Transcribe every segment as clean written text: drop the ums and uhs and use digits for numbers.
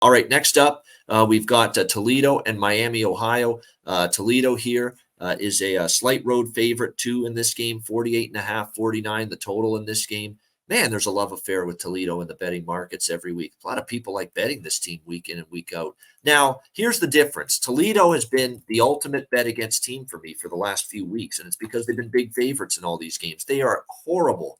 All right, next up, we've got Toledo and Miami, Ohio. Toledo here is a slight road favorite, too, in this game, 48.5, 49, the total in this game. Man, there's a love affair with Toledo in the betting markets every week. A lot of people like betting this team week in and week out. Now, here's the difference. Toledo has been the ultimate bet against team for me for the last few weeks, and it's because they've been big favorites in all these games. They are horrible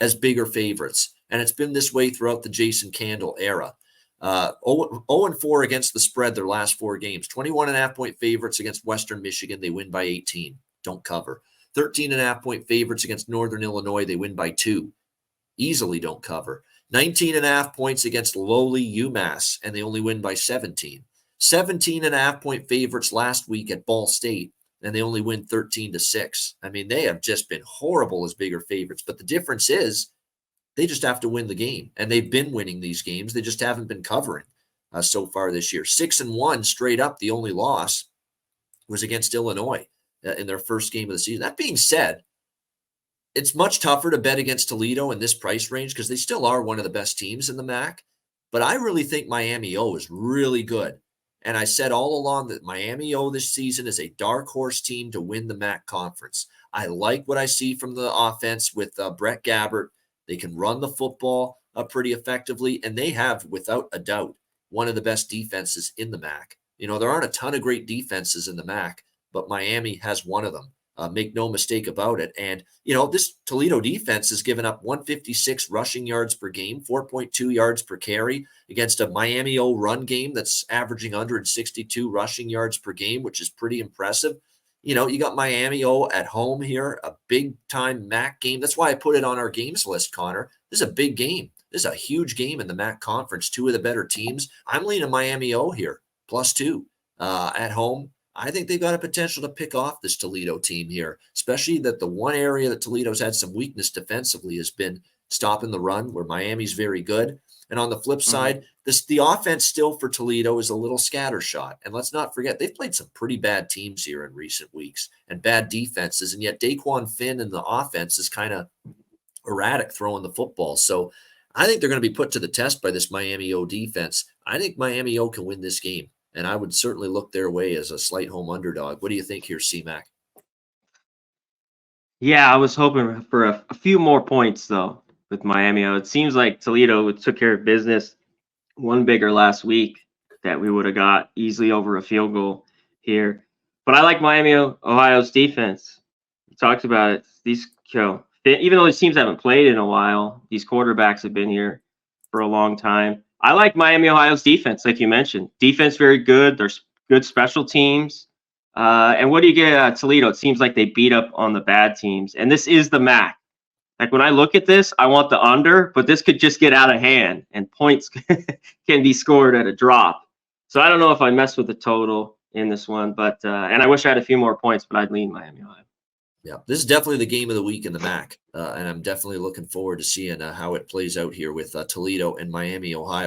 as bigger favorites, and it's been this way throughout the Jason Candle era. 0-4 against the spread their last 4 games. 21.5-point favorites against Western Michigan. They win by 18. Don't cover. 13.5-point favorites against Northern Illinois. They win by 2. Easily don't cover. 19.5 points against lowly UMass, and they only win by 17. 17.5-point favorites last week at Ball State, and they only win 13-6. I mean, they have just been horrible as bigger favorites, but the difference is they just have to win the game, and they've been winning these games. They just haven't been covering so far this year. 6-1 straight up. The only loss was against Illinois in their first game of the season. That being said, it's much tougher to bet against Toledo in this price range because they still are one of the best teams in the MAC. But I really think Miami O is really good. And I said all along that Miami O this season is a dark horse team to win the MAC conference. I like what I see from the offense with Brett Gabbert. They can run the football pretty effectively, and they have, without a doubt, one of the best defenses in the MAC. You know, there aren't a ton of great defenses in the MAC, but Miami has one of them. Make no mistake about it. And, you know, this Toledo defense has given up 156 rushing yards per game, 4.2 yards per carry against a Miami O run game that's averaging 162 rushing yards per game, which is pretty impressive. You know, you got Miami O at home here, a big-time MAC game. That's why I put it on our games list, Connor. This is a big game. This is a huge game in the MAC conference. 2 of the better teams. I'm leaning Miami O here, +2 at home. I think they've got a potential to pick off this Toledo team here, especially that the one area that Toledo's had some weakness defensively has been stopping the run, where Miami's very good. And on the flip side, the offense still for Toledo is a little scattershot. And let's not forget, they've played some pretty bad teams here in recent weeks and bad defenses. And yet Daquan Finn and the offense is kind of erratic throwing the football. So I think they're going to be put to the test by this Miami O defense. I think Miami O can win this game, and I would certainly look their way as a slight home underdog. What do you think here, C-Mac? Yeah, I was hoping for a few more points, though, with Miami. It seems like Toledo took care of business one bigger last week that we would have got easily over a field goal here. But I like Miami, Ohio's defense. We talked about it. These, even though these teams haven't played in a while, these quarterbacks have been here for a long time. I like Miami, Ohio's defense, like you mentioned. Defense very good. There's good special teams. And what do you get at Toledo? It seems like they beat up on the bad teams. And this is the MAC. Like when I look at this, I want the under, but this could just get out of hand and points can be scored at a drop. So I don't know if I mess with the total in this one, but and I wish I had a few more points, but I'd lean Miami, Ohio. Yeah, this is definitely the game of the week in the MAC, and I'm definitely looking forward to seeing how it plays out here with Toledo and Miami, Ohio.